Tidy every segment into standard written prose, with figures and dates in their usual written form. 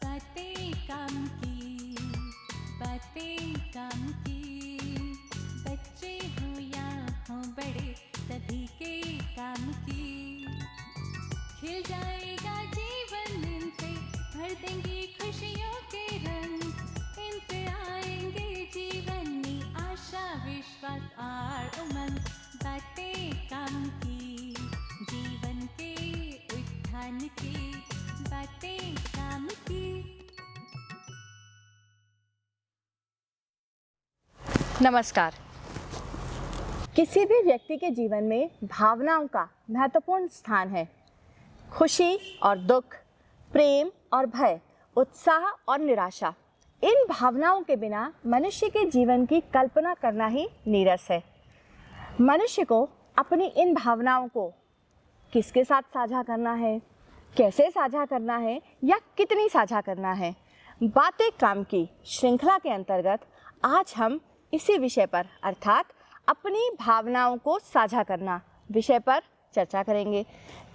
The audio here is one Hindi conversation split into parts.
बातें काम की, बातें काम की, बच्चे हो या हो बड़े सभी के काम की। खिल जाएगा जीवन इनसे, भर देंगी खुशियों के रंग, इनसे आएंगे जीवन में आशा विश्वास और उमंग। बातें काम की, जीवन के उत्थान की, बातें काम की। नमस्कार। किसी भी व्यक्ति के जीवन में भावनाओं का महत्वपूर्ण स्थान है। खुशी और दुख, प्रेम और भय, उत्साह और निराशा, इन भावनाओं के बिना मनुष्य के जीवन की कल्पना करना ही नीरस है। मनुष्य को अपनी इन भावनाओं को किसके साथ साझा करना है, कैसे साझा करना है या कितनी साझा करना है, बातें काम की श्रृंखला के अंतर्गत आज हम इसी विषय पर अर्थात अपनी भावनाओं को साझा करना विषय पर चर्चा करेंगे।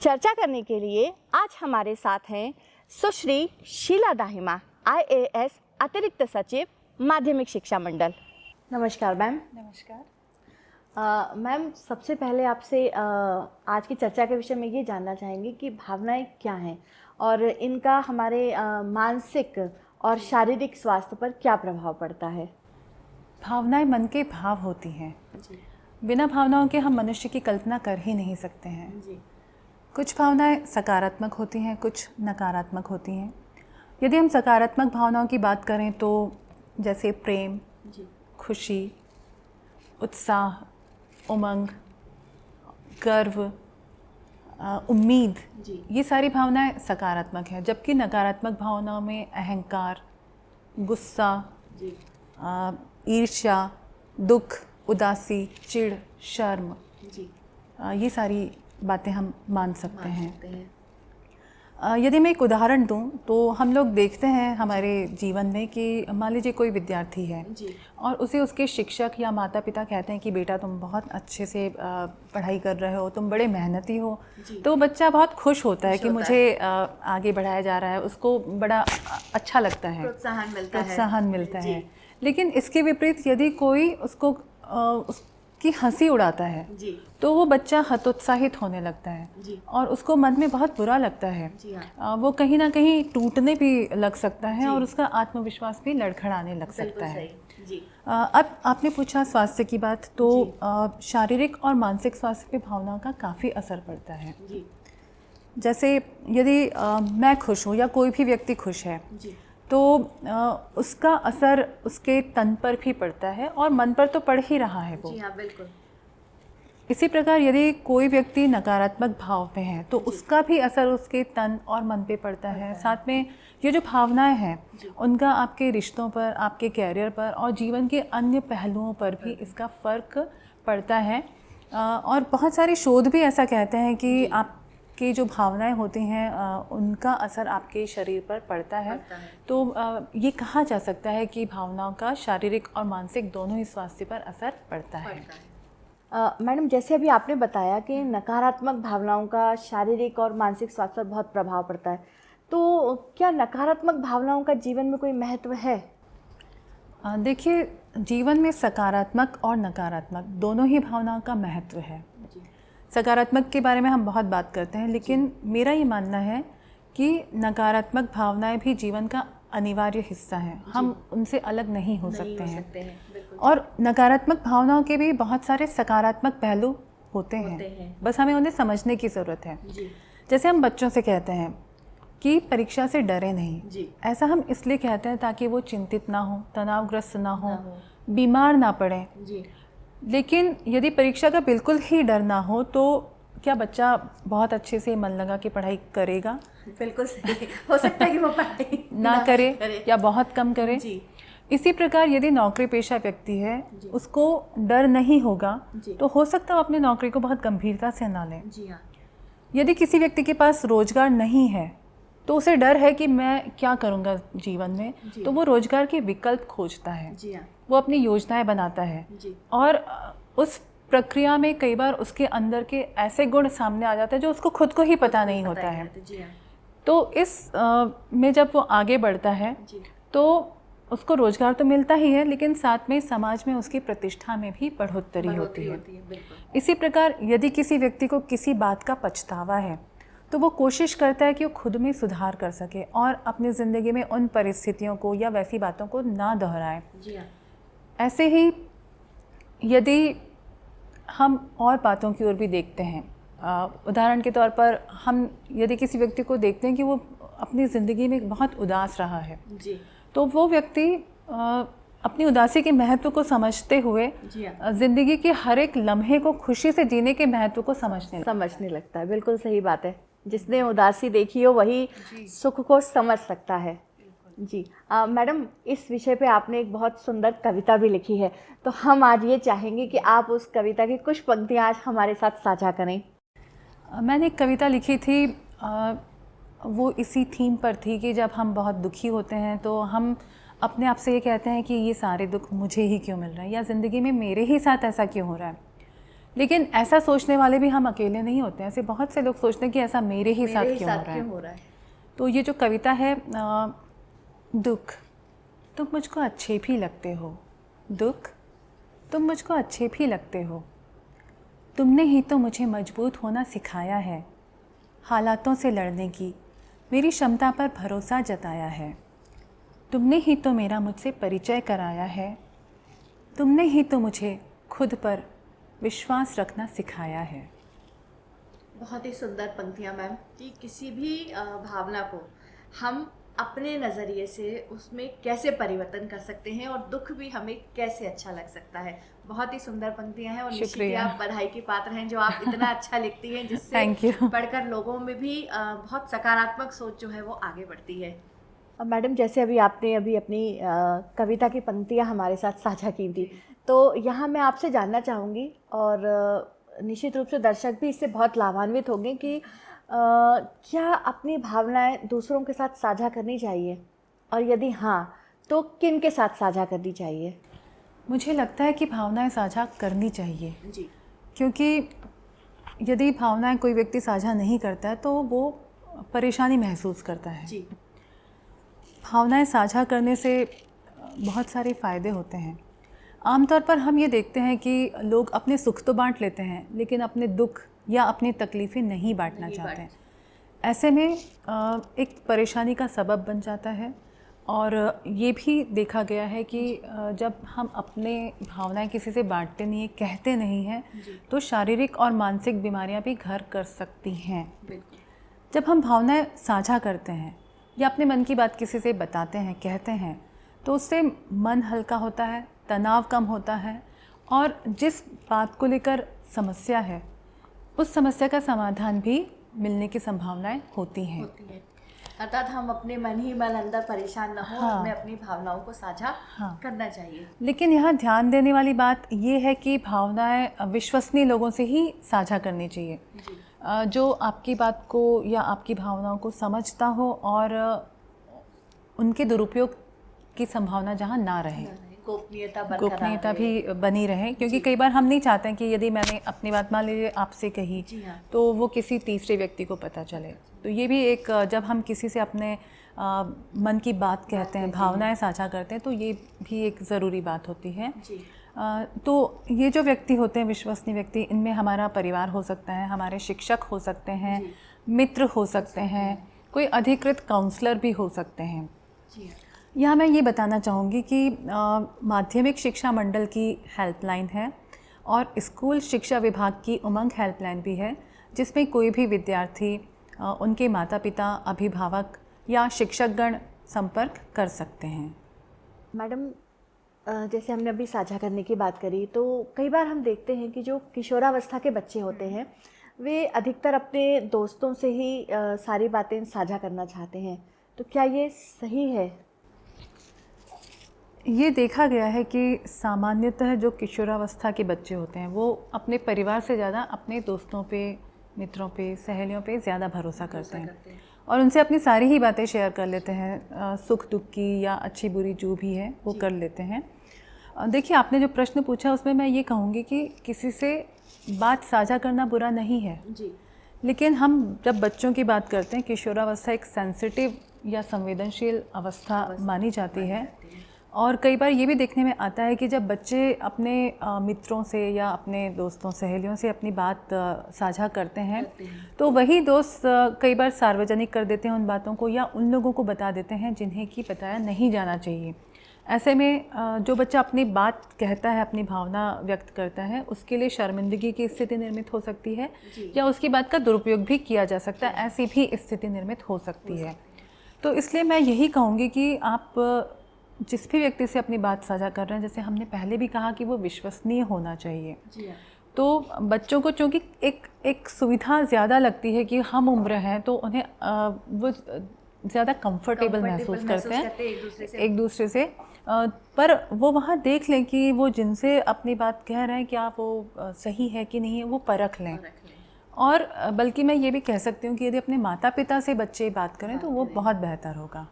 चर्चा करने के लिए आज हमारे साथ हैं सुश्री शीला दाहिमा, IAS अतिरिक्त सचिव, माध्यमिक शिक्षा मंडल। नमस्कार मैम। नमस्कार। मैम, सबसे पहले आपसे आज की चर्चा के विषय में ये जानना चाहेंगे कि भावनाएं क्या हैं और इनका हमारे मानसिक और शारीरिक स्वास्थ्य पर क्या प्रभाव पड़ता है। भावनाएं मन के भाव होती हैं जी। बिना भावनाओं के हम मनुष्य की कल्पना कर ही नहीं सकते हैं जी। कुछ भावनाएं सकारात्मक होती हैं, कुछ नकारात्मक होती हैं। यदि हम सकारात्मक भावनाओं की बात करें तो जैसे प्रेम जी, खुशी, उत्साह, उमंग, गर्व, उम्मीद जी, ये सारी भावनाएं सकारात्मक हैं। जबकि नकारात्मक भावनाओं में अहंकार, गुस्सा जी, ईर्ष्या, दुख, उदासी, चिढ़, शर्म जी, ये सारी बातें हम मान सकते हैं। यदि मैं एक उदाहरण दूं तो हम लोग देखते हैं हमारे जीवन में कि मान लीजिए कोई विद्यार्थी है जी, और उसे उसके शिक्षक या माता पिता कहते हैं कि बेटा तुम बहुत अच्छे से पढ़ाई कर रहे हो, तुम बड़े मेहनती हो, तो बच्चा बहुत खुश होता है कि मुझे आगे बढ़ाया जा रहा है, उसको बड़ा अच्छा लगता है, प्रोत्साहन मिलता है। लेकिन इसके विपरीत यदि कोई उसको उसकी हंसी उड़ाता है जी, तो वो बच्चा हतोत्साहित होने लगता है जी, और उसको मन में बहुत बुरा लगता है जी, वो कहीं ना कहीं टूटने भी लग सकता है और उसका आत्मविश्वास भी लड़खड़ाने लग सकता है जी। अब आपने पूछा स्वास्थ्य की बात, तो शारीरिक और मानसिक स्वास्थ्य पे भावनाओं का काफ़ी असर पड़ता है जी। जैसे यदि मैं खुश हूँ या कोई भी व्यक्ति खुश है जी, तो उसका असर उसके तन पर भी पड़ता है और मन पर तो पड़ ही रहा है वो जी। हाँ, बिल्कुल। इसी प्रकार यदि कोई व्यक्ति नकारात्मक भाव में है तो उसका भी असर उसके तन और मन पे पड़ता है। साथ में ये जो भावनाएं हैं उनका आपके रिश्तों पर, आपके कैरियर पर और जीवन के अन्य पहलुओं पर भी इसका फ़र्क पड़ता है। और बहुत सारे शोध भी ऐसा कहते हैं कि आपकी जो भावनाएं होती हैं उनका असर आपके शरीर पर पड़ता है। तो ये कहा जा सकता है कि भावनाओं का शारीरिक और मानसिक दोनों ही स्वास्थ्य पर असर पड़ता है। मैडम, जैसे अभी आपने बताया कि नकारात्मक भावनाओं का शारीरिक और मानसिक स्वास्थ्य पर बहुत प्रभाव पड़ता है, तो क्या नकारात्मक भावनाओं का जीवन में कोई महत्व है? देखिए, जीवन में सकारात्मक और नकारात्मक दोनों ही भावनाओं का महत्व है। सकारात्मक के बारे में हम बहुत बात करते हैं, लेकिन मेरा ये मानना है कि नकारात्मक भावनाएं भी जीवन का अनिवार्य हिस्सा है। हम उनसे अलग नहीं हो सकते हैं। और नकारात्मक भावनाओं के भी बहुत सारे सकारात्मक पहलू होते हैं। बस हमें उन्हें समझने की ज़रूरत है। जैसे हम बच्चों से कहते हैं कि परीक्षा से डरे नहीं, ऐसा हम इसलिए कहते हैं ताकि वो चिंतित ना हो, तनावग्रस्त ना हो, बीमार ना पड़े। लेकिन यदि परीक्षा का बिल्कुल ही डर ना हो तो क्या बच्चा बहुत अच्छे से मन लगा के पढ़ाई करेगा? बिल्कुल सही। हो सकता है कि वो पढ़ाई ना करे या बहुत कम करे जी। इसी प्रकार यदि नौकरी पेशा व्यक्ति है, उसको डर नहीं होगा तो हो सकता है अपनी नौकरी को बहुत गंभीरता से ना लें जी। हाँ। यदि किसी व्यक्ति के पास रोजगार नहीं है तो उसे डर है कि मैं क्या करूँगा जीवन में, तो वो रोजगार के विकल्प खोजता है जी। हाँ। वो अपनी योजनाएं बनाता है जी। और उस प्रक्रिया में कई बार उसके अंदर के ऐसे गुण सामने आ जाते हैं जो उसको खुद को ही पता नहीं होता है। तो इस में जब वो आगे बढ़ता है तो उसको रोजगार तो मिलता ही है, लेकिन साथ में समाज में उसकी प्रतिष्ठा में भी बढ़ोतरी होती है। इसी प्रकार यदि किसी व्यक्ति को किसी बात का पछतावा है तो वो कोशिश करता है कि वो खुद में सुधार कर सके और अपनी ज़िंदगी में उन परिस्थितियों को या वैसी बातों को ना दोहराए। ऐसे ही यदि हम और बातों की ओर भी देखते हैं, उदाहरण के तौर पर हम यदि किसी व्यक्ति को देखते हैं कि वो अपनी ज़िंदगी में बहुत उदास रहा है तो वो व्यक्ति अपनी उदासी के महत्व को समझते हुए ज़िंदगी के हर एक लम्हे को खुशी से जीने के महत्व को समझने लगता है। बिल्कुल सही बात है, जिसने उदासी देखी हो वही सुख को समझ सकता है। जी मैडम, इस विषय पे आपने एक बहुत सुंदर कविता भी लिखी है, तो हम आज ये चाहेंगे कि आप उस कविता की कुछ पंक्तियाँ आज हमारे साथ साझा करें। मैंने एक कविता लिखी थी, वो इसी थीम पर थी कि जब हम बहुत दुखी होते हैं तो हम अपने आप से ये कहते हैं कि ये सारे दुख मुझे ही क्यों मिल रहा है, या ज़िंदगी में मेरे ही साथ ऐसा क्यों हो रहा है। लेकिन ऐसा सोचने वाले भी हम अकेले नहीं होते हैं, ऐसे बहुत से लोग सोचते हैं कि ऐसा मेरे ही साथ क्यों हो रहा है। तो ये जो कविता है, दुख तुम मुझको अच्छे भी लगते हो, दुख तुम मुझको अच्छे भी लगते हो, तुमने ही तो मुझे मजबूत होना सिखाया है, हालातों से लड़ने की मेरी क्षमता पर भरोसा जताया है, तुमने ही तो मेरा मुझसे परिचय कराया है, तुमने ही तो मुझे खुद पर विश्वास रखना सिखाया है। बहुत ही सुंदर पंक्तियाँ मैम, कि किसी भी भावना को हम अपने नज़रिए से उसमें कैसे परिवर्तन कर सकते हैं और दुख भी हमें कैसे अच्छा लग सकता है। बहुत ही सुंदर पंक्तियाँ हैं और निश्चित आप बधाई की पात्र हैं जो आप इतना अच्छा लिखती हैं, जिससे पढ़कर लोगों में भी बहुत सकारात्मक सोच जो है वो आगे बढ़ती है। मैडम, जैसे अभी आपने अपनी कविता की पंक्तियाँ हमारे साथ साझा की थी, तो यहाँ मैं आपसे जानना चाहूँगी और निश्चित रूप से दर्शक भी इससे बहुत लाभान्वित होंगे कि क्या अपनी भावनाएं दूसरों के साथ साझा करनी चाहिए, और यदि हाँ तो किन के साथ साझा करनी चाहिए? मुझे लगता है कि भावनाएं साझा करनी चाहिए जी, क्योंकि यदि भावनाएं कोई व्यक्ति साझा नहीं करता है तो वो परेशानी महसूस करता है। जी, भावनाएं साझा करने से बहुत सारे फ़ायदे होते हैं। आमतौर पर हम ये देखते हैं कि लोग अपने सुख तो बांट लेते हैं, लेकिन अपने दुख या अपनी तकलीफ़ें नहीं बांटना चाहते हैं। ऐसे में एक परेशानी का सबब बन जाता है। और ये भी देखा गया है कि जब हम अपने भावनाएं किसी से बांटते नहीं हैं, कहते नहीं हैं, तो शारीरिक और मानसिक बीमारियां भी घर कर सकती हैं। जब हम भावनाएं साझा करते हैं या अपने मन की बात किसी से बताते हैं, कहते हैं, तो उससे मन हल्का होता है, तनाव कम होता है और जिस बात को लेकर समस्या है उस समस्या का समाधान भी मिलने की संभावनाएं होती हैं। अर्थात हम अपने मन ही मन अंदर परेशान ना हो, हमें अपनी भावनाओं को साझा करना चाहिए। लेकिन यहाँ ध्यान देने वाली बात ये है कि भावनाएं विश्वसनीय लोगों से ही साझा करनी चाहिए, जो आपकी बात को या आपकी भावनाओं को समझता हो और उनके दुरुपयोग की संभावना जहाँ ना रहे, गोपनीयता भी बनी रहे। क्योंकि कई बार हम नहीं चाहते हैं कि यदि मैंने अपनी बात मान लीजिए आपसे कही तो वो किसी तीसरे व्यक्ति को पता चले। तो ये भी एक, जब हम किसी से अपने मन की बात कहते हैं, भावनाएं साझा करते हैं, तो ये भी एक ज़रूरी बात होती है। तो ये जो व्यक्ति होते हैं, विश्वसनीय व्यक्ति, इनमें हमारा परिवार हो सकता है, हमारे शिक्षक हो सकते हैं, मित्र हो सकते हैं, कोई अधिकृत काउंसलर भी हो सकते हैं। यहाँ मैं ये बताना चाहूँगी कि माध्यमिक शिक्षा मंडल की हेल्पलाइन है और स्कूल शिक्षा विभाग की उमंग हेल्पलाइन भी है, जिसमें कोई भी विद्यार्थी, उनके माता पिता, अभिभावक या शिक्षकगण संपर्क कर सकते हैं। मैडम, जैसे हमने अभी साझा करने की बात करी, तो कई बार हम देखते हैं कि जो किशोरावस्था के बच्चे होते हैं वे अधिकतर अपने दोस्तों से ही सारी बातें साझा करना चाहते हैं, तो क्या ये सही है? ये देखा गया है कि सामान्यतः जो किशोरावस्था के बच्चे होते हैं वो अपने परिवार से ज़्यादा अपने दोस्तों पे, मित्रों पे, सहेलियों पे ज़्यादा भरोसा करते हैं और उनसे अपनी सारी ही बातें शेयर कर लेते हैं, सुख दुख की या अच्छी बुरी जो भी है वो कर लेते हैं। देखिए, आपने जो प्रश्न पूछा उसमें मैं ये कहूँगी कि किसी से बात साझा करना बुरा नहीं है, लेकिन हम जब बच्चों की बात करते हैं, किशोरावस्था एक सेंसिटिव या संवेदनशील अवस्था मानी जाती है। और कई बार ये भी देखने में आता है कि जब बच्चे अपने मित्रों से या अपने दोस्तों सहेलियों से अपनी बात साझा करते हैं तो वही दोस्त कई बार सार्वजनिक कर देते हैं उन बातों को, या उन लोगों को बता देते हैं जिन्हें कि बताया नहीं जाना चाहिए। ऐसे में जो बच्चा अपनी बात कहता है, अपनी भावना व्यक्त करता है, उसके लिए शर्मिंदगी की स्थिति निर्मित हो सकती है या उसकी बात का दुरुपयोग भी किया जा सकता है, ऐसी भी स्थिति निर्मित हो सकती है। तो इसलिए मैं यही कहूँगी कि आप जिस भी व्यक्ति से अपनी बात साझा कर रहे हैं, जैसे हमने पहले भी कहा कि वो विश्वसनीय होना चाहिए। तो बच्चों को चूँकि एक सुविधा ज़्यादा लगती है कि हम उम्र हैं, तो उन्हें वो ज़्यादा कंफर्टेबल महसूस करते हैं एक दूसरे से। पर वो वहाँ देख लें कि वो जिनसे अपनी बात कह रहे हैं क्या वो सही है कि नहीं है, वो परख लें। और बल्कि मैं ये भी कह सकती हूँ कि यदि अपने माता पिता से बच्चे बात करें तो वो बहुत बेहतर होगा।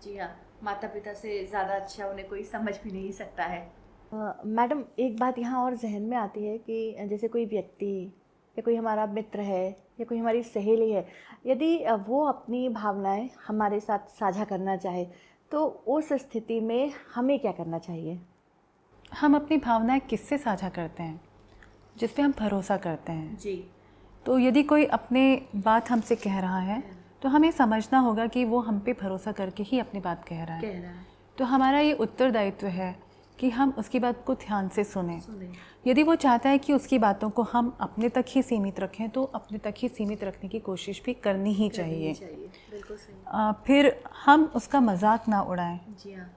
जी हाँ, माता पिता से ज़्यादा अच्छा उन्हें कोई समझ भी नहीं सकता है। मैडम, एक बात यहाँ और जहन में आती है कि जैसे कोई व्यक्ति या कोई हमारा मित्र है या कोई हमारी सहेली है, यदि वो अपनी भावनाएं हमारे साथ साझा करना चाहे तो उस स्थिति में हमें क्या करना चाहिए? हम अपनी भावनाएं किससे साझा करते हैं? जिस पे हम भरोसा करते हैं जी। तो यदि कोई अपने बात हमसे कह रहा है तो हमें समझना होगा कि वो हम पे भरोसा करके ही अपनी बात कह रहा है। तो हमारा ये उत्तरदायित्व है कि हम उसकी बात को ध्यान से सुनें। यदि वो चाहता है कि उसकी बातों को हम अपने तक ही सीमित रखें तो अपने तक ही सीमित रखने की कोशिश भी करनी ही चाहिए। बिल्कुल सही। फिर हम उसका मजाक ना उड़ाएं। जी हाँ।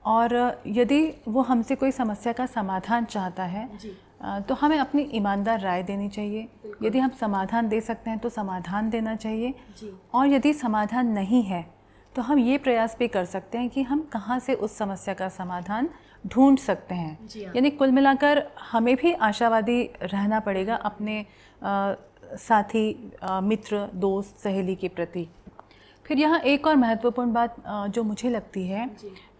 और यदि वो हमसे कोई समस्या का समाधान चाहता है तो हमें अपनी ईमानदार राय देनी चाहिए। यदि हम समाधान दे सकते हैं तो समाधान देना चाहिए। और यदि समाधान नहीं है तो हम ये प्रयास भी कर सकते हैं कि हम कहाँ से उस समस्या का समाधान ढूंढ सकते हैं। यानी कुल मिलाकर हमें भी आशावादी रहना पड़ेगा अपने साथी, मित्र, दोस्त, सहेली के प्रति। फिर यहाँ एक और महत्वपूर्ण बात जो मुझे लगती है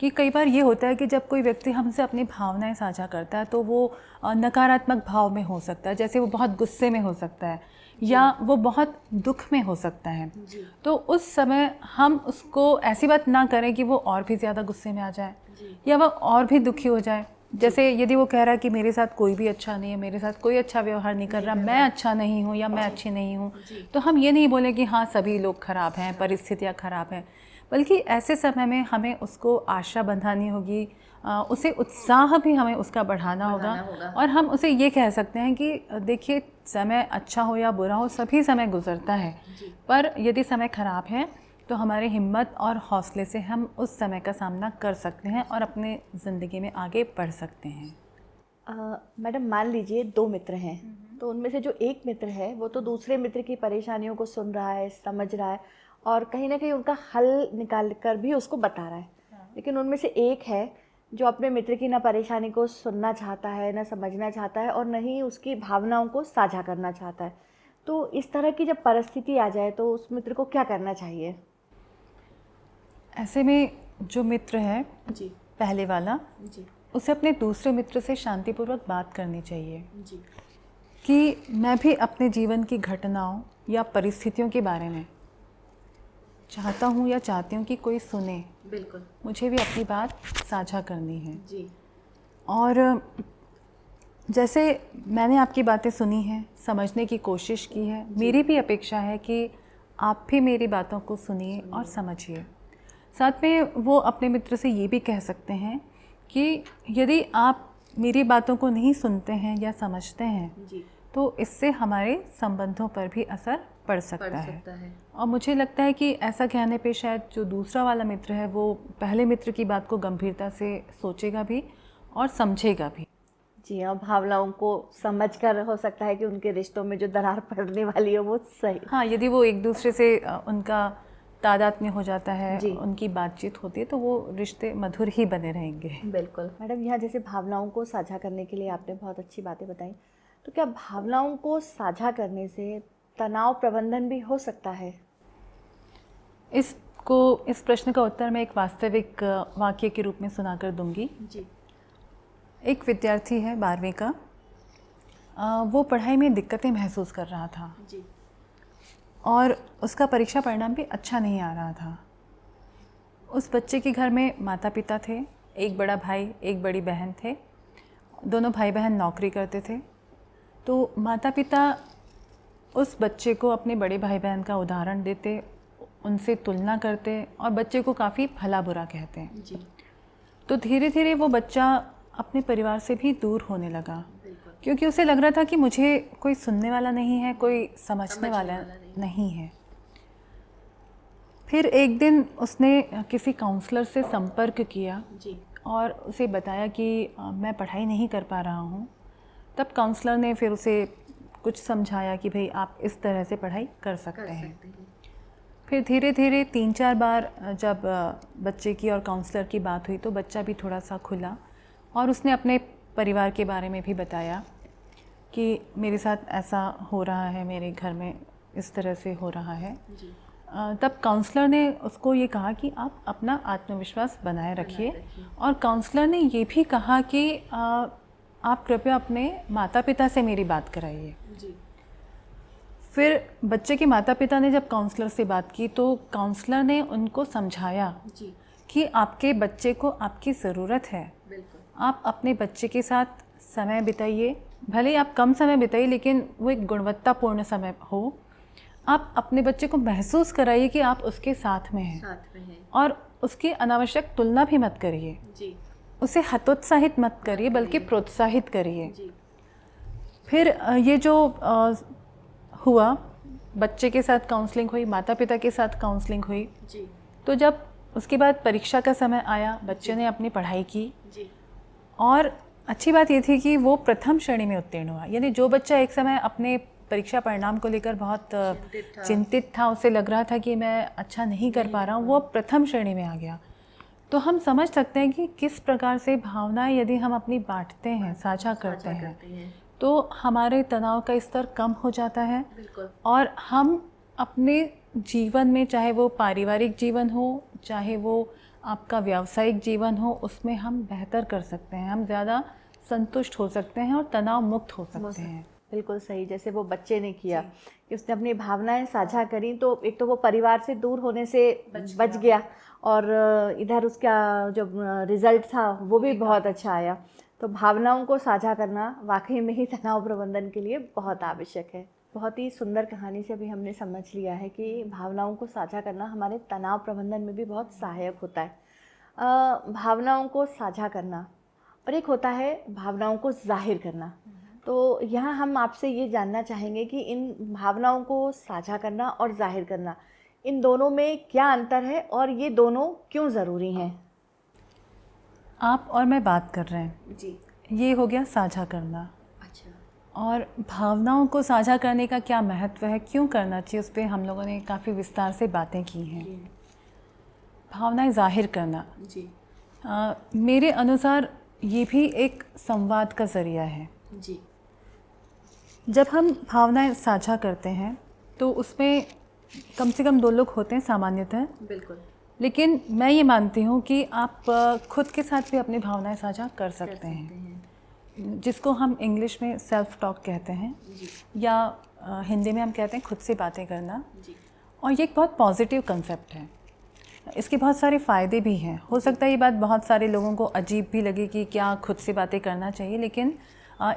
कि कई बार ये होता है कि जब कोई व्यक्ति हमसे अपनी भावनाएं साझा करता है तो वो नकारात्मक भाव में हो सकता है, जैसे वो बहुत गुस्से में हो सकता है या वो बहुत दुख में हो सकता है। तो उस समय हम उसको ऐसी बात ना करें कि वो और भी ज़्यादा गुस्से में आ जाए या वो और भी दुखी हो जाए। जैसे यदि वो कह रहा है कि मेरे साथ कोई भी अच्छा नहीं है, मेरे साथ कोई अच्छा व्यवहार नहीं कर रहा, मैं अच्छा नहीं हूँ या मैं अच्छी नहीं हूँ, तो हम ये नहीं बोलें कि हाँ सभी लोग ख़राब हैं, परिस्थितियाँ ख़राब हैं, बल्कि ऐसे समय में हमें उसको आशा बंधानी होगी, उसे उत्साह भी हमें उसका बढ़ाना होगा। और हम उसे ये कह सकते हैं कि देखिए समय अच्छा हो या बुरा हो, सभी समय गुजरता है, पर यदि समय ख़राब है तो हमारी हिम्मत और हौसले से हम उस समय का सामना कर सकते हैं और अपने ज़िंदगी में आगे बढ़ सकते हैं। मैडम, मान लीजिए दो मित्र हैं, तो उनमें से जो एक मित्र है वो तो दूसरे मित्र की परेशानियों को सुन रहा है, समझ रहा है और कहीं ना कहीं उनका हल निकाल कर भी उसको बता रहा है। लेकिन उनमें से एक है जो अपने मित्र की ना परेशानी को सुनना चाहता है, ना समझना चाहता है और न ही उसकी भावनाओं को साझा करना चाहता है। तो इस तरह की जब परिस्थिति आ जाए तो उस मित्र को क्या करना चाहिए? ऐसे में जो मित्र है पहले वाला, उसे अपने दूसरे मित्र से शांतिपूर्वक बात करनी चाहिए कि मैं भी अपने जीवन की घटनाओं या परिस्थितियों के बारे में चाहता हूँ या चाहती हूँ कि कोई सुने। बिल्कुल, मुझे भी अपनी बात साझा करनी है। और जैसे मैंने आपकी बातें सुनी हैं, समझने की कोशिश की है, मेरी भी अपेक्षा है कि आप भी मेरी बातों को सुनिए और समझिए। साथ में वो अपने मित्र से ये भी कह सकते हैं कि यदि आप मेरी बातों को नहीं सुनते हैं या समझते हैं तो इससे हमारे संबंधों पर भी असर पड़ सकता है। और मुझे लगता है कि ऐसा कहने पे शायद जो दूसरा वाला मित्र है वो पहले मित्र की बात को गंभीरता से सोचेगा भी और समझेगा भी। जी हाँ, भावनाओं को समझकर हो सकता है कि उनके रिश्तों में जो दरार पड़ने वाली है वो सही। हाँ, यदि वो एक दूसरे से उनका तादात्म्य हो जाता है, उनकी बातचीत होती है तो वो रिश्ते मधुर ही बने रहेंगे। बिल्कुल मैडम, यहाँ जैसे भावनाओं को साझा करने के लिए आपने बहुत अच्छी बातें बताई, तो क्या भावनाओं को साझा करने से तनाव प्रबंधन भी हो सकता है? इस प्रश्न का उत्तर मैं एक वास्तविक वाक्य के रूप में सुनाकर दूंगी। एक विद्यार्थी है 12वीं का, वो पढ़ाई में दिक्कतें महसूस कर रहा था और उसका परीक्षा परिणाम भी अच्छा नहीं आ रहा था। उस बच्चे के घर में माता पिता थे, एक बड़ा भाई एक बड़ी बहन थे, दोनों भाई बहन नौकरी करते थे। तो माता पिता उस बच्चे को अपने बड़े भाई बहन का उदाहरण देते, उनसे तुलना करते और बच्चे को काफ़ी भला बुरा कहते हैं जी। तो धीरे धीरे वो बच्चा अपने परिवार से भी दूर होने लगा, क्योंकि उसे लग रहा था कि मुझे कोई सुनने वाला नहीं है, कोई समझने वाला नहीं है। फिर एक दिन उसने किसी काउंसलर से संपर्क किया जी और उसे बताया कि मैं पढ़ाई नहीं कर पा रहा हूँ। तब काउंसलर ने फिर उसे कुछ समझाया कि भाई आप इस तरह से पढ़ाई कर सकते हैं। फिर धीरे धीरे 3-4 बार जब बच्चे की और काउंसलर की बात हुई तो बच्चा भी थोड़ा सा खुला और उसने अपने परिवार के बारे में भी बताया कि मेरे साथ ऐसा हो रहा है, मेरे घर में इस तरह से हो रहा है जी। तब काउंसलर ने उसको ये कहा कि आप अपना आत्मविश्वास बनाए रखिए और काउंसलर ने ये भी कहा कि आप कृपया अपने माता पिता से मेरी बात कराइए जी। फिर बच्चे के माता पिता ने जब काउंसलर से बात की तो काउंसलर ने उनको समझाया जी कि आपके बच्चे को आपकी ज़रूरत है, आप अपने बच्चे के साथ समय बिताइए, भले ही आप कम समय बिताइए लेकिन वो एक गुणवत्तापूर्ण समय हो। आप अपने बच्चे को महसूस कराइए कि आप उसके साथ में हैं और उसकी अनावश्यक तुलना भी मत करिए जी। उसे हतोत्साहित मत करिए बल्कि प्रोत्साहित करिए। फिर ये जो हुआ, बच्चे के साथ काउंसलिंग हुई, माता पिता के साथ काउंसलिंग हुई जी। तो जब उसके बाद परीक्षा का समय आया, बच्चे ने अपनी पढ़ाई की जी। और अच्छी बात ये थी कि वो प्रथम श्रेणी में उत्तीर्ण हुआ। यानी जो बच्चा एक समय अपने परीक्षा परिणाम को लेकर बहुत चिंतित था, उसे लग रहा था कि मैं अच्छा नहीं कर पा रहा हूँ, वो प्रथम श्रेणी में आ गया। तो हम समझ सकते हैं कि किस प्रकार से भावनाएं यदि हम अपनी बांटते हैं, साझा करते हैं तो हमारे तनाव का स्तर कम हो जाता है और हम अपने जीवन में, चाहे वो पारिवारिक जीवन हो, चाहे वो आपका व्यावसायिक जीवन हो, उसमें हम बेहतर कर सकते हैं, हम ज़्यादा संतुष्ट हो सकते हैं और तनाव मुक्त हो सकते हैं। बिल्कुल सही, जैसे वो बच्चे ने किया कि उसने अपनी भावनाएं साझा करी तो एक तो वो परिवार से दूर होने से बच गया और इधर उसका जो रिज़ल्ट था वो भी बहुत अच्छा आया। तो भावनाओं को साझा करना वाकई में ही तनाव प्रबंधन के लिए बहुत आवश्यक है। बहुत ही सुंदर कहानी से भी हमने समझ लिया है कि भावनाओं को साझा करना हमारे तनाव प्रबंधन में भी बहुत सहायक होता है। भावनाओं को साझा करना और एक होता है भावनाओं को जाहिर करना। तो यहाँ हम आपसे ये जानना चाहेंगे कि इन भावनाओं को साझा करना और जाहिर करना, इन दोनों में क्या अंतर है और ये दोनों क्यों ज़रूरी हैं? आप और मैं बात कर रहे हैं जी, ये हो गया साझा करना। अच्छा। और भावनाओं को साझा करने का क्या महत्व है, क्यों करना चाहिए, उस पर हम लोगों ने काफ़ी विस्तार से बातें की हैं। भावनाएं जाहिर करना जी, मेरे अनुसार ये भी एक संवाद का ज़रिया है जी। जब हम भावनाएं साझा करते हैं तो उसमें कम से कम 2 लोग होते हैं सामान्यतः, बिल्कुल। लेकिन मैं ये मानती हूँ कि आप खुद के साथ भी अपनी भावनाएं साझा कर सकते हैं, जिसको हम इंग्लिश में सेल्फ टॉक कहते हैं जी। या हिंदी में हम कहते हैं खुद से बातें करना जी। और ये एक बहुत पॉजिटिव कंसेप्ट है, इसके बहुत सारे फ़ायदे भी हैं। हो सकता है ये बात बहुत सारे लोगों को अजीब भी लगे कि क्या खुद से बातें करना चाहिए, लेकिन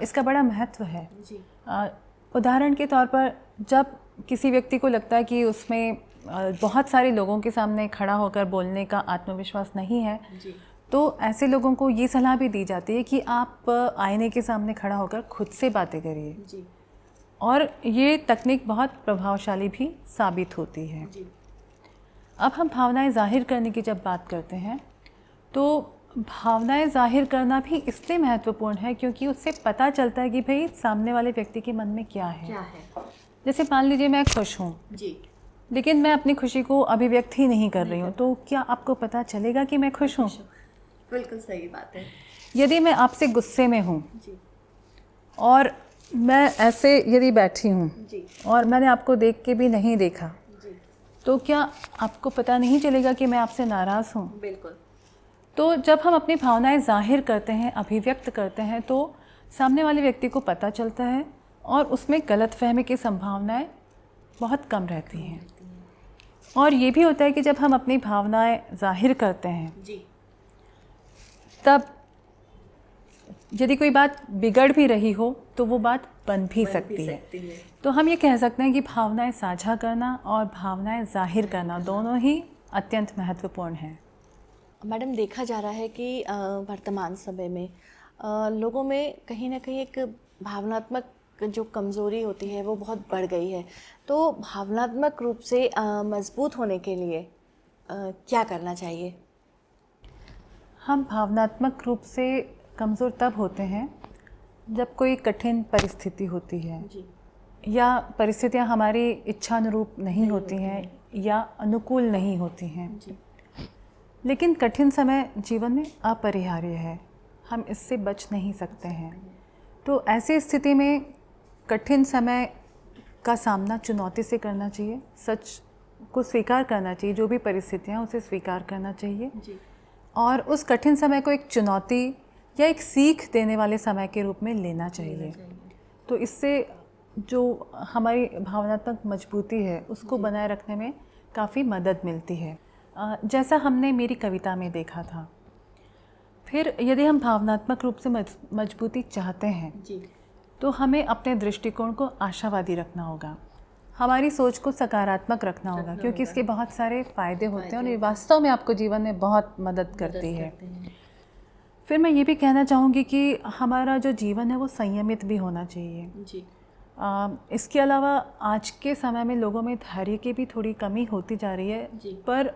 इसका बड़ा महत्व है जी। उदाहरण के तौर पर जब किसी व्यक्ति को लगता है कि उसमें बहुत सारे लोगों के सामने खड़ा होकर बोलने का आत्मविश्वास नहीं है जी। तो ऐसे लोगों को ये सलाह भी दी जाती है कि आप आईने के सामने खड़ा होकर खुद से बातें करिए जी। और ये तकनीक बहुत प्रभावशाली भी साबित होती है जी। अब हम भावनाएं जाहिर करने की जब बात करते हैं तो भावनाएं जाहिर करना भी इसलिए महत्वपूर्ण है क्योंकि उससे पता चलता है कि भाई सामने वाले व्यक्ति के मन में क्या है। जैसे मान लीजिए मैं खुश हूँ जी, लेकिन मैं अपनी खुशी को अभिव्यक्त ही नहीं कर रही हूँ, तो क्या आपको पता चलेगा कि मैं खुश हूँ? बिल्कुल सही बात है। यदि मैं आपसे गुस्से में हूँ और मैं ऐसे यदि बैठी हूँ और मैंने आपको देख के भी नहीं देखा जी, तो क्या आपको पता नहीं चलेगा कि मैं आपसे नाराज़ हूँ? बिल्कुल। तो जब हम अपनी भावनाएं जाहिर करते हैं, अभिव्यक्त करते हैं, तो सामने वाले व्यक्ति को पता चलता है और उसमें गलतफहमी की संभावनाएं बहुत कम रहती हैं। और ये भी होता है कि जब हम अपनी भावनाएं जाहिर करते हैं जी, तब यदि कोई बात बिगड़ भी रही हो तो वो बात बन भी सकती है। तो हम ये कह सकते हैं कि भावनाएं साझा करना और भावनाएं जाहिर करना दोनों ही अत्यंत महत्वपूर्ण हैं। मैडम देखा जा रहा है कि वर्तमान समय में लोगों में कहीं ना कहीं एक भावनात्मक जो कमज़ोरी होती है वो बहुत बढ़ गई है। तो भावनात्मक रूप से मजबूत होने के लिए क्या करना चाहिए? हम भावनात्मक रूप से कमज़ोर तब होते हैं जब कोई कठिन परिस्थिति होती है जी, या परिस्थितियां हमारी इच्छानुरूप नहीं होती हैं या अनुकूल नहीं होती हैं। जी, लेकिन कठिन समय जीवन में अपरिहार्य है, हम इससे बच नहीं सकते हैं। तो ऐसी स्थिति में कठिन समय का सामना चुनौती से करना चाहिए, सच को स्वीकार करना चाहिए, जो भी परिस्थितियां उसे स्वीकार करना चाहिए जी, और उस कठिन समय को एक चुनौती या एक सीख देने वाले समय के रूप में लेना चाहिए। तो इससे जो हमारी भावनात्मक मजबूती है उसको बनाए रखने में काफ़ी मदद मिलती है, जैसा हमने मेरी कविता में देखा था। फिर यदि हम भावनात्मक रूप से मजबूती चाहते हैं जी, तो हमें अपने दृष्टिकोण को आशावादी रखना होगा, हमारी सोच को सकारात्मक रखना होगा, क्योंकि इसके बहुत सारे फ़ायदे होते हैं और ये वास्तव में आपको जीवन में बहुत मदद करती है। फिर मैं ये भी कहना चाहूँगी कि हमारा जो जीवन है वो संयमित भी होना चाहिए। जी, इसके अलावा आज के समय में लोगों में धैर्य की भी थोड़ी कमी होती जा रही है, जी। पर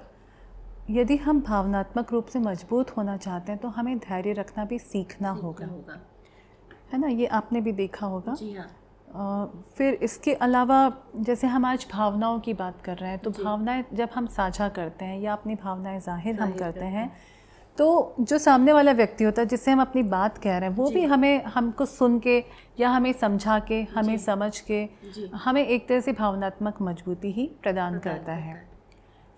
यदि हम भावनात्मक रूप से मजबूत होना चाहते हैं तो हमें धैर्य रखना भी सीखना होगा, है ना? ये आपने भी देखा होगा। जी हाँ, फिर इसके अलावा जैसे हम आज भावनाओं की बात कर रहे हैं, तो भावनाएं जब हम साझा करते हैं या अपनी भावनाएं जाहिर हम करते हैं तो जो सामने वाला व्यक्ति होता है जिससे हम अपनी बात कह रहे हैं वो भी हमको सुन के या हमें समझा के, हमें समझ के हमें एक तरह से भावनात्मक मजबूती ही प्रदान करता है।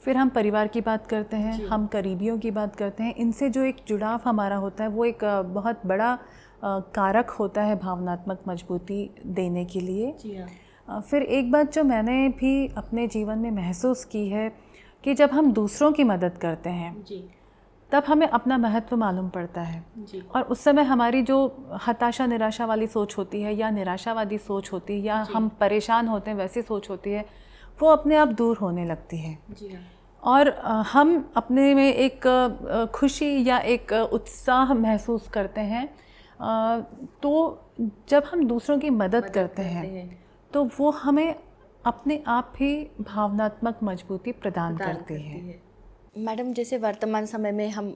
फिर हम परिवार की बात करते हैं, हम करीबियों की बात करते हैं, इनसे जो एक जुड़ाव हमारा होता है वो एक बहुत बड़ा कारक होता है भावनात्मक मजबूती देने के लिए। जी हाँ, फिर एक बात जो मैंने भी अपने जीवन में महसूस की है कि जब हम दूसरों की मदद करते हैं जी, तब हमें अपना महत्व मालूम पड़ता है। जी, और उस समय हमारी जो हताशा निराशा वाली सोच होती है या निराशावादी सोच होती है या हम परेशान होते हैं वैसी सोच होती है, वो अपने आप दूर होने लगती है। जी हाँ, और हम अपने में एक खुशी या एक उत्साह महसूस करते हैं। तो जब हम दूसरों की मदद करते हैं तो वो हमें अपने आप ही भावनात्मक मजबूती प्रदान करती है। मैडम जैसे वर्तमान समय में हम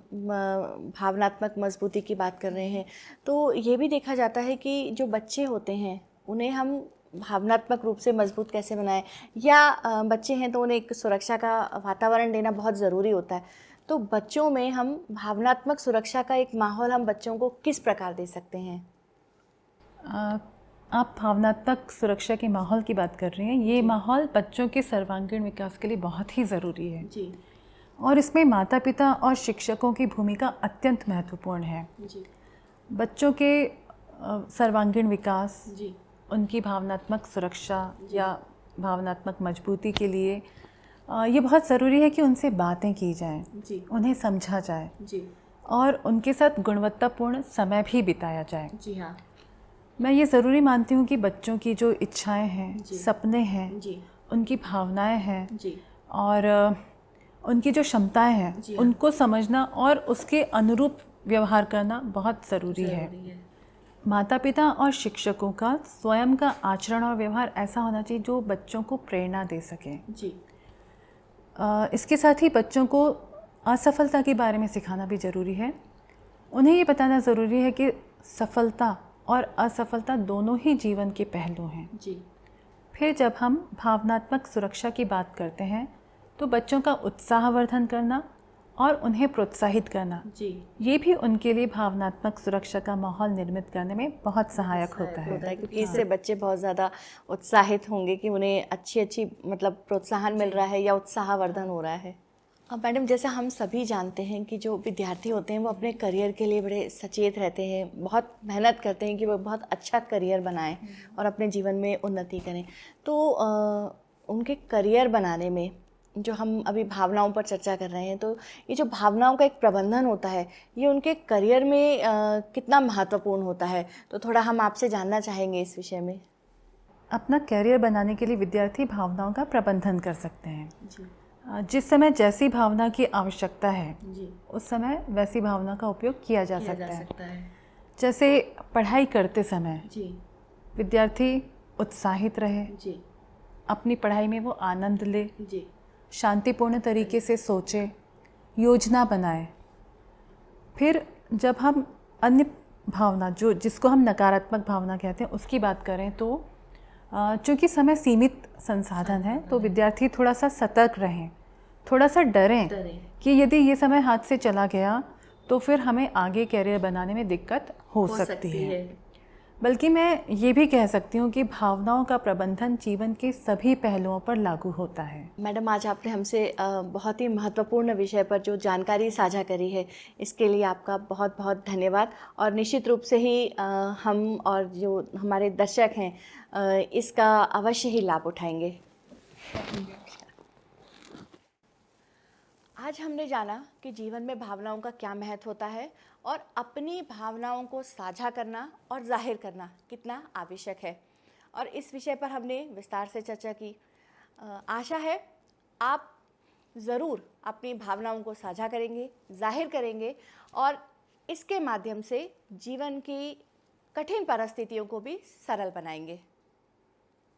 भावनात्मक मजबूती की बात कर रहे हैं, तो ये भी देखा जाता है कि जो बच्चे होते हैं उन्हें हम भावनात्मक रूप से मजबूत कैसे बनाएं, या बच्चे हैं तो उन्हें एक सुरक्षा का वातावरण देना बहुत ज़रूरी होता है। तो बच्चों में हम भावनात्मक सुरक्षा का एक माहौल हम बच्चों को किस प्रकार दे सकते हैं? आप भावनात्मक सुरक्षा के माहौल की बात कर रही हैं। ये माहौल बच्चों के सर्वांगीण विकास के लिए बहुत ही ज़रूरी है जी, और इसमें माता पिता और शिक्षकों की भूमिका अत्यंत महत्वपूर्ण है। जी, बच्चों के सर्वांगीण विकास, जी, उनकी भावनात्मक सुरक्षा या भावनात्मक मजबूती के लिए ये बहुत ज़रूरी है कि उनसे बातें की जाएं, जी, उन्हें समझा जाए जी, और उनके साथ गुणवत्तापूर्ण समय भी बिताया जाए। जी हाँ, मैं ये ज़रूरी मानती हूँ कि बच्चों की जो इच्छाएं हैं, सपने हैं, जी, उनकी भावनाएं हैं जी, और उनकी जो क्षमताएं हैं उनको समझना और उसके अनुरूप व्यवहार करना बहुत ज़रूरी है। माता पिता और शिक्षकों का स्वयं का आचरण और व्यवहार ऐसा होना चाहिए जो बच्चों को प्रेरणा दे सके। जी, इसके साथ ही बच्चों को असफलता के बारे में सिखाना भी ज़रूरी है। उन्हें ये बताना ज़रूरी है कि सफलता और असफलता दोनों ही जीवन के पहलू हैं। जी, फिर जब हम भावनात्मक सुरक्षा की बात करते हैं तो बच्चों का उत्साहवर्धन करना और उन्हें प्रोत्साहित करना, जी, ये भी उनके लिए भावनात्मक सुरक्षा का माहौल निर्मित करने में बहुत सहायक होता है। क्योंकि इससे बच्चे बहुत ज़्यादा उत्साहित होंगे कि उन्हें अच्छी मतलब प्रोत्साहन मिल रहा है या उत्साहवर्धन हो रहा है। अब मैडम जैसा हम सभी जानते हैं कि जो विद्यार्थी होते हैं वो अपने करियर के लिए बड़े सचेत रहते हैं, बहुत मेहनत करते हैं कि वो बहुत अच्छा करियर बनाएं और अपने जीवन में उन्नति करें। तो उनके करियर बनाने में, जो हम अभी भावनाओं पर चर्चा कर रहे हैं, तो ये जो भावनाओं का एक प्रबंधन होता है ये उनके करियर में कितना महत्वपूर्ण होता है, तो थोड़ा हम आपसे जानना चाहेंगे इस विषय में। अपना करियर बनाने के लिए विद्यार्थी भावनाओं का प्रबंधन कर सकते हैं जी जिस समय जैसी भावना की आवश्यकता है जी उस समय वैसी भावना का उपयोग किया जा सकता है। है। जैसे पढ़ाई करते समय जी विद्यार्थी उत्साहित रहे, जी अपनी पढ़ाई में वो आनंद ले, जी शांतिपूर्ण तरीके से सोचे, योजना बनाए। फिर जब हम अन्य भावना जिसको हम नकारात्मक भावना कहते हैं उसकी बात करें तो चूँकि समय सीमित संसाधन है तो विद्यार्थी थोड़ा सा सतर्क रहें, थोड़ा सा डरें कि यदि ये समय हाथ से चला गया तो फिर हमें आगे कैरियर बनाने में दिक्कत हो सकती है। बल्कि मैं ये भी कह सकती हूँ कि भावनाओं का प्रबंधन जीवन के सभी पहलुओं पर लागू होता है। मैडम, आज आपने हमसे बहुत ही महत्वपूर्ण विषय पर जो जानकारी साझा करी है इसके लिए आपका बहुत बहुत धन्यवाद। और निश्चित रूप से ही हम और जो हमारे दर्शक हैं इसका अवश्य ही लाभ उठाएंगे। आज हमने जाना कि जीवन में भावनाओं का क्या महत्व होता है और अपनी भावनाओं को साझा करना और जाहिर करना कितना आवश्यक है, और इस विषय पर हमने विस्तार से चर्चा की। आशा है आप ज़रूर अपनी भावनाओं को साझा करेंगे, जाहिर करेंगे और इसके माध्यम से जीवन की कठिन परिस्थितियों को भी सरल बनाएंगे।